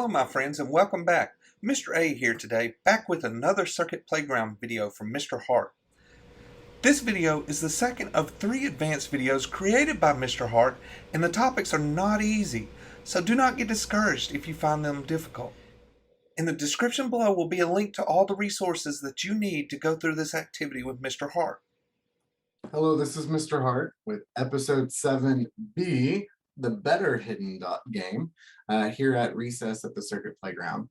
Hello my friends and welcome back. Mr. A here today, back with another Circuit Playground video from Mr. Hart. This video is the second of 3 advanced videos created by Mr. Hart, and the topics are not easy, so do not get discouraged if you find them difficult. In the description below will be a link to all the resources that you need to go through this activity with Mr. Hart. Hello, this is Mr. Hart with episode 7B, the better hidden game, here at Recess at the Circuit Playground.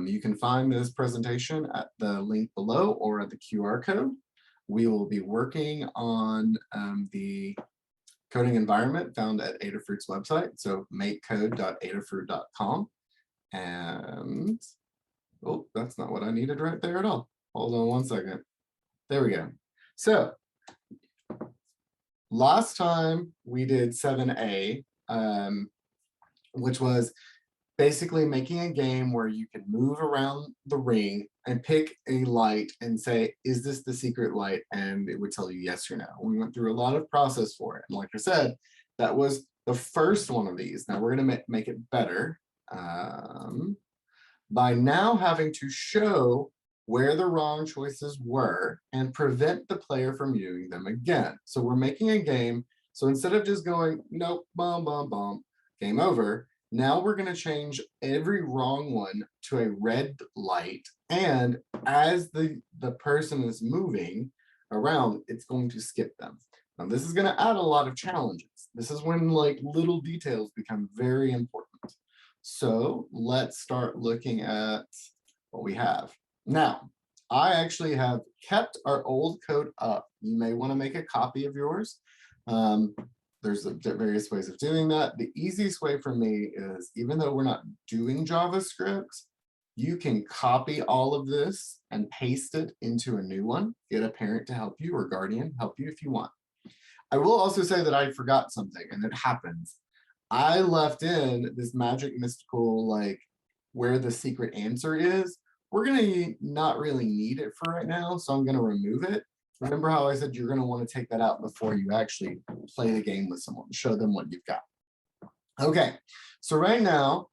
You can find this presentation at the link below or at the QR code. We will be working on the coding environment found at Adafruit's website, so makecode.adafruit.com. And, oh, that's not what I needed right there at all. Hold on one second. There we go. So, last time we did 7A, which was basically making a game where you can move around the ring and pick a light and say, is this the secret light? And it would tell you yes or no. We went through a lot of process for it. And like I said, that was the first one of these. Now we're going to make it better by now having to show where the wrong choices were and prevent the player from doing them again. So we're making a game. So instead of just going, nope, bum, bum, bum, game over, now we're going to change every wrong one to a red light. And as the person is moving around, it's going to skip them. Now this is going to add a lot of challenges. This is when like little details become very important. So let's start looking at what we have. Now, I actually have kept our old code up. You may want to make a copy of yours. There's various ways of doing that. The easiest way for me is, even though we're not doing JavaScript, you can copy all of this and paste it into a new one. Get a parent to help you or guardian help you if you want. I will also say that I forgot something, and it happens. I left in this magic mystical, like where the secret answer is. We're going to not really need it for right now, so I'm going to remove it. Remember how I said you're going to want to take that out before you actually play the game with someone, show them what you've got. Okay, so right now,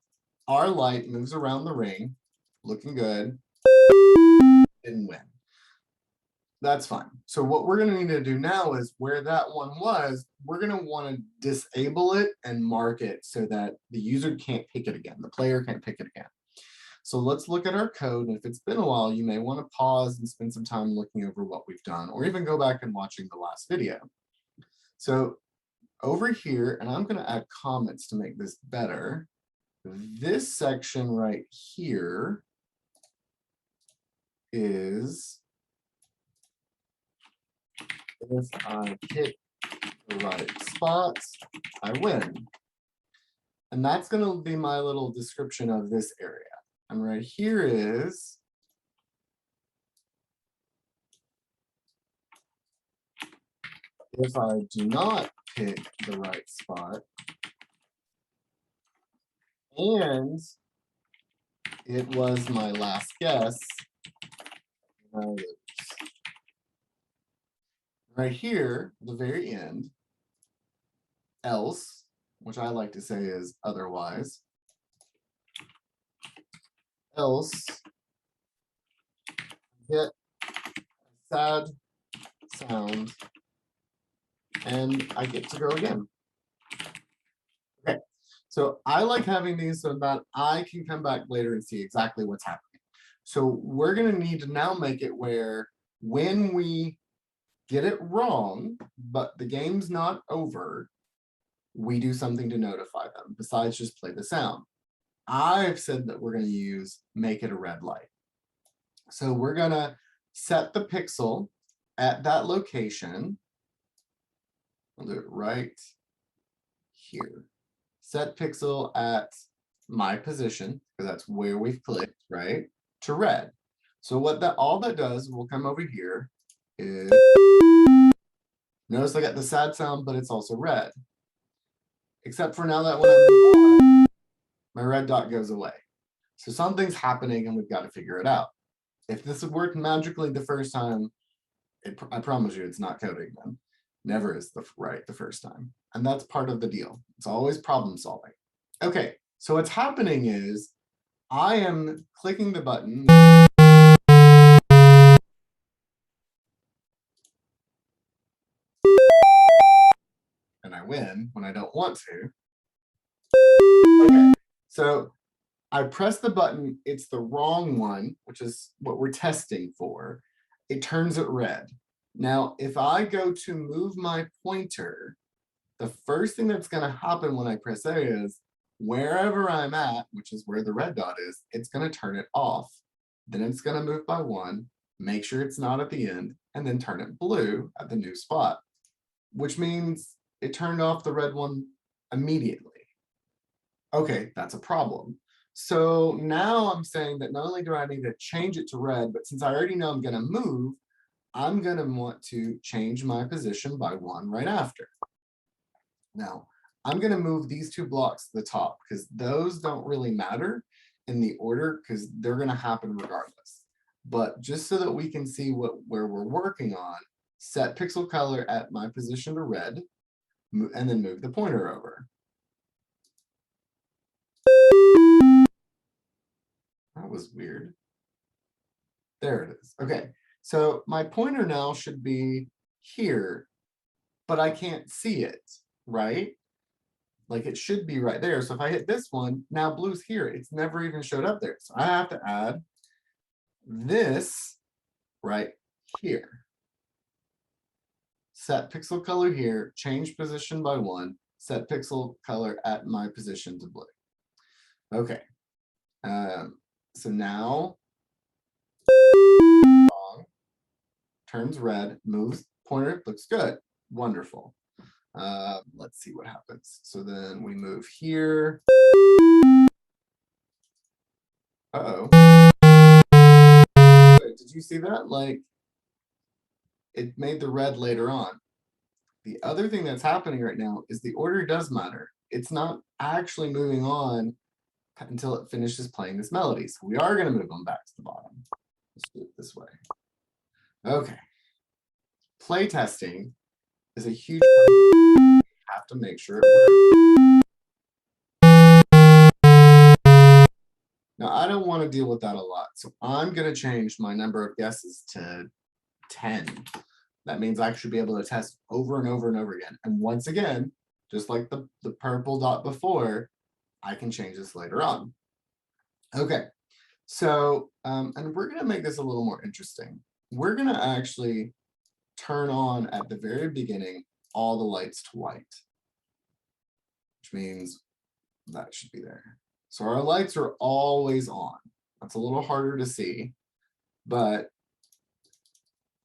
our light moves around the ring, looking good, didn't win. That's fine. So what we're going to need to do now is where that one was, we're going to want to disable it and mark it so that the user can't pick it again. The player can't pick it again. So let's look at our code. And if it's been a while, you may want to pause and spend some time looking over what we've done, or even go back and watching the last video. So over here, and I'm going to add comments to make this better. This section right here is if I hit the right spots, I win. And that's going to be my little description of this area. And right here is if I do not pick the right spot and it was my last guess, I lose. Right here, the very end, else, which I like to say is otherwise, else hit a sad sound and I get to go again. Okay, so I like having these so that I can come back later and see exactly what's happening. So we're going to need to now make it where when we get it wrong, but the game's not over, we do something to notify them besides just play the sound. I've said that we're going to use make it a red light. So we're going to set the pixel at that location. I'll do it right here. Set pixel at my position, because that's where we've clicked, right? To red. So what that all that does, we'll come over here, is notice I got the sad sound, but it's also red. Except for now that when I move on, my red dot goes away. So something's happening and we've got to figure it out. If this had worked magically the first time, I promise you it's not coding then. Never is right the first time. And that's part of the deal. It's always problem solving. Okay, so what's happening is I am clicking the button. And I win when I don't want to. Okay, so I press the button, it's the wrong one, which is what we're testing for. It turns it red. Now, if I go to move my pointer, the first thing that's going to happen when I press A is wherever I'm at, which is where the red dot is, it's going to turn it off. Then it's going to move by one, make sure it's not at the end, and then turn it blue at the new spot, which means it turned off the red one immediately. Okay, that's a problem. So now I'm saying that not only do I need to change it to red, but since I already know I'm going to move, I'm going to want to change my position by one right after. Now, I'm going to move these two blocks to the top because those don't really matter in the order because they're going to happen regardless. But just so that we can see where we're working on, set pixel color at my position to red, and then move the pointer over. That was weird. There it is. Okay, so my pointer now should be here, but I can't see it, right? Like it should be right there. So if I hit this one, now blue's here. It's never even showed up there. So I have to add this right here. Set pixel color here, change position by one, set pixel color at my position to blue. Okay, so now turns red, moves pointer, looks good, wonderful. Let's see what happens. So then we move here. Uh-oh. Did you see that? Like, it made the red later on. The other thing that's happening right now is the order does matter. It's not actually moving on until it finishes playing this melody. So we are going to move them back to the bottom. Let's do it this way. Okay. Play testing is a huge part. You have to make sure it works. Now, I don't want to deal with that a lot. So I'm going to change my number of guesses to 10. That means I should be able to test over and over and over again. And once again, just like the purple dot before, I can change this later on. Okay, so, and we're going to make this a little more interesting. We're going to actually turn on at the very beginning all the lights to white, which means that should be there. So our lights are always on. That's a little harder to see, but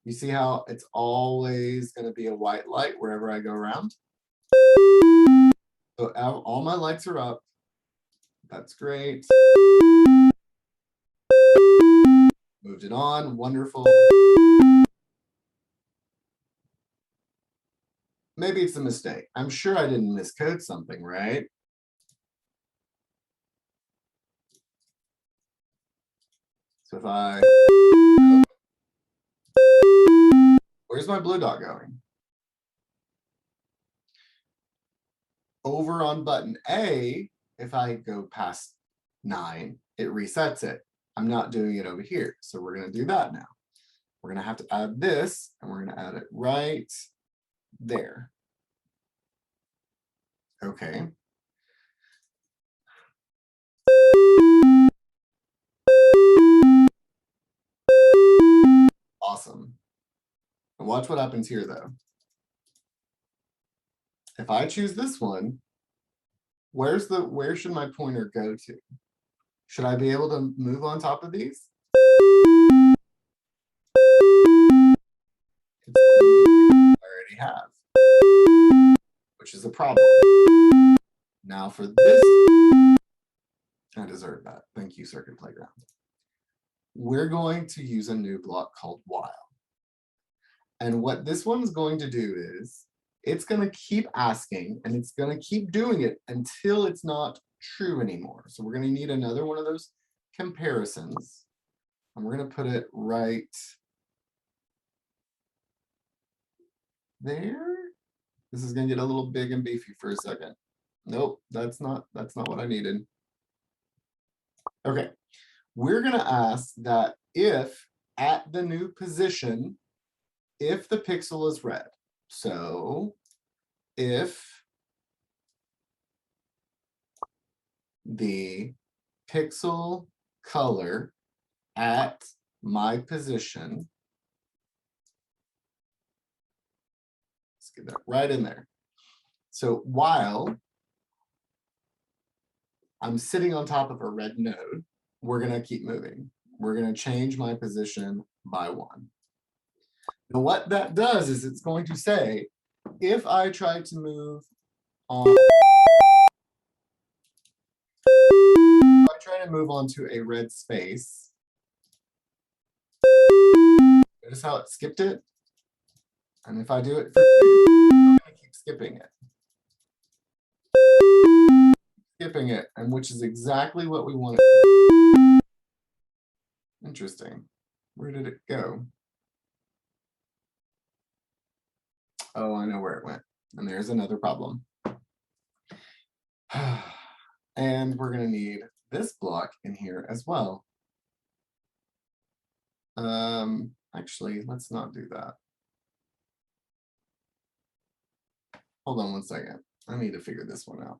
you see how it's always going to be a white light wherever I go around? So all my lights are up. That's great. Moved it on. Wonderful. Maybe it's a mistake. I'm sure I didn't miscode something, right? So if I... Where's my blue dot going? Over on button A, if I go past 9, it resets it. I'm not doing it over here. So we're going to do that now. We're going to have to add this, and we're going to add it right there. Okay. Awesome. And watch what happens here, though. If I choose this one, where should my pointer go to? Should I be able to move on top of these? It's I already have, which is a problem. Now for this, I deserve that. Thank you, Circuit Playground. We're going to use a new block called while. And what this one's going to do is, it's going to keep asking, and it's going to keep doing it until it's not true anymore. So we're going to need another one of those comparisons. And we're going to put it right there. This is going to get a little big and beefy for a second. Nope, that's not what I needed. Okay, we're going to ask that if at the new position, if the pixel is red. So if the pixel color at my position, let's get that right in there. So while I'm sitting on top of a red node, we're going to keep moving. We're going to change my position by 1. Now what that does is it's going to say, if I try to move on, if I try to move onto a red space, notice how it skipped it? And if I do it for 2, I'm going to keep skipping it. Skipping it, and which is exactly what we want it to do. Interesting. Where did it go? Oh, I know where it went. And there's another problem. And we're going to need this block in here as well. Actually, let's not do that. Hold on one second. I need to figure this one out.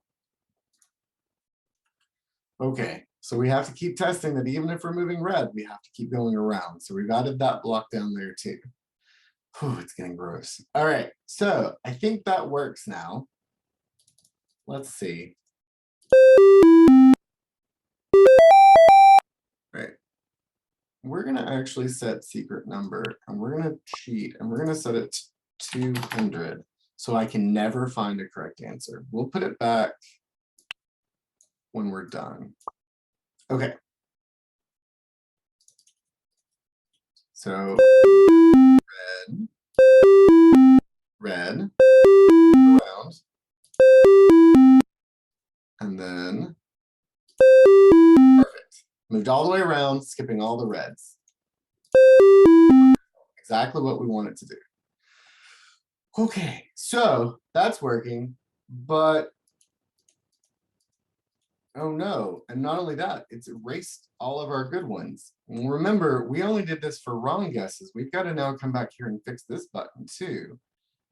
Okay, so we have to keep testing that even if we're moving red, we have to keep going around. So we've added that block down there too. Whew, it's getting gross. All right, so I think that works now. Let's see. Right. We're going to actually set secret number, and we're going to cheat, and we're going to set it to 200 so I can never find a correct answer. We'll put it back when we're done. Okay. So red, around, and then perfect. Moved all the way around, skipping all the reds. Exactly what we want it to do. Okay, so that's working, but oh no, and not only that, it's erased all of our good ones. And remember, we only did this for wrong guesses. We've got to now come back here and fix this button too.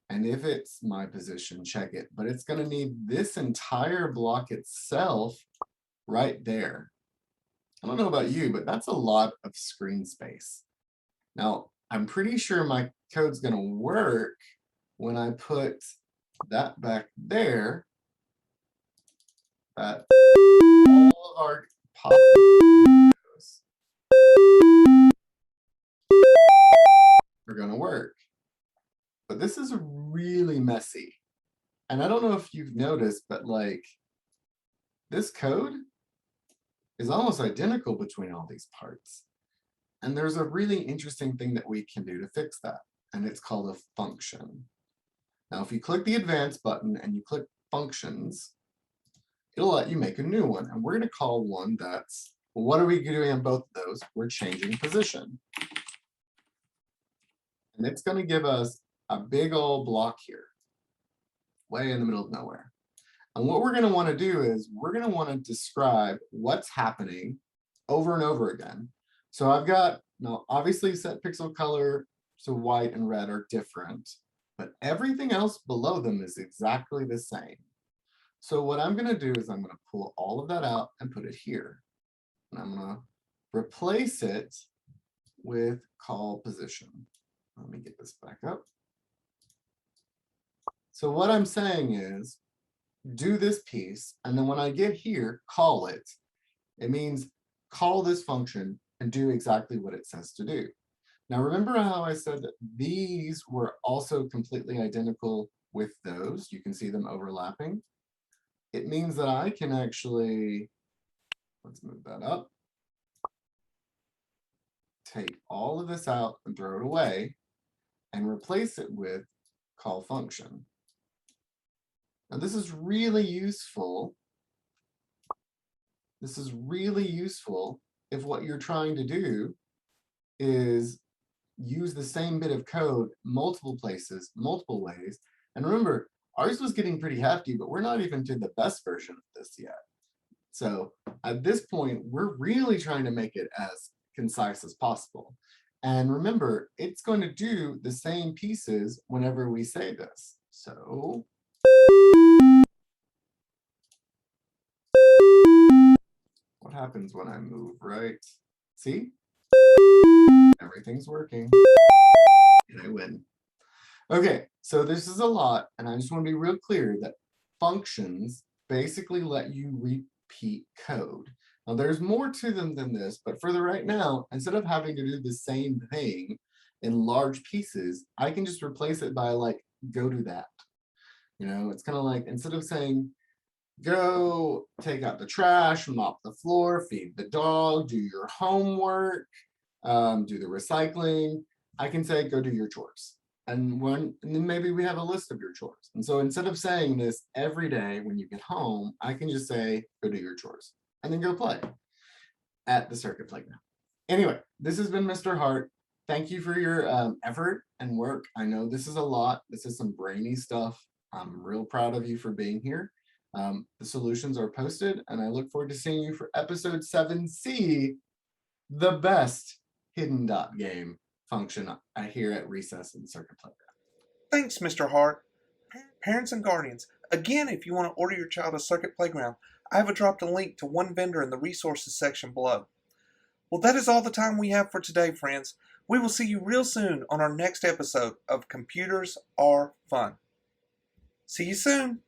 And if it's my position, check it, but it's going to need this entire block itself right there. I don't know about you, but that's a lot of screen space. Now, I'm pretty sure my code's going to work when I put that back there. That all of our possible videos are going to work. But this is really messy. And I don't know if you've noticed, but like this code is almost identical between all these parts. And there's a really interesting thing that we can do to fix that. And it's called a function. Now, if you click the advanced button and you click functions, it'll let you make a new one. And we're going to call one that's, well, what are we doing on both of those? We're changing position. And it's going to give us a big old block here, way in the middle of nowhere. And what we're going to want to do is we're going to want to describe what's happening over and over again. So I've got, now obviously set pixel color, so white and red are different, but everything else below them is exactly the same. So what I'm going to do is I'm going to pull all of that out and put it here. And I'm going to replace it with call position. Let me get this back up. So what I'm saying is do this piece, and then when I get here, call it. It means call this function and do exactly what it says to do. Now remember how I said that these were also completely identical with those? You can see them overlapping. It means that I can actually, let's move that up, take all of this out and throw it away and replace it with call function. Now this is really useful. This is really useful if what you're trying to do is use the same bit of code multiple places, multiple ways. And remember, ours was getting pretty hefty, but we're not even to the best version of this yet. So at this point, we're really trying to make it as concise as possible. And remember, it's going to do the same pieces whenever we say this. So what happens when I move, right? See? Everything's working. And I win. Okay, so this is a lot, and I just want to be real clear that functions basically let you repeat code. Now, there's more to them than this, but for the right now, instead of having to do the same thing in large pieces, I can just replace it by like, go do that. It's kind of like, instead of saying, go take out the trash, mop the floor, feed the dog, do your homework, do the recycling, I can say, go do your chores. And then maybe we have a list of your chores. And so instead of saying this every day when you get home, I can just say, go do your chores and then go play at the circuit playground. Anyway, this has been Mr. Hart. Thank you for your effort and work. I know this is a lot. This is some brainy stuff. I'm real proud of you for being here. The solutions are posted, and I look forward to seeing you for episode 7C, the best hidden dot game function I hear at recess in the circuit playground. Thanks, Mr. Hart. Parents and guardians, again, if you want to order your child a circuit playground, I have dropped a link to one vendor in the resources section below. Well, that is all the time we have for today, friends. We will see you real soon on our next episode of Computers Are Fun. See you soon.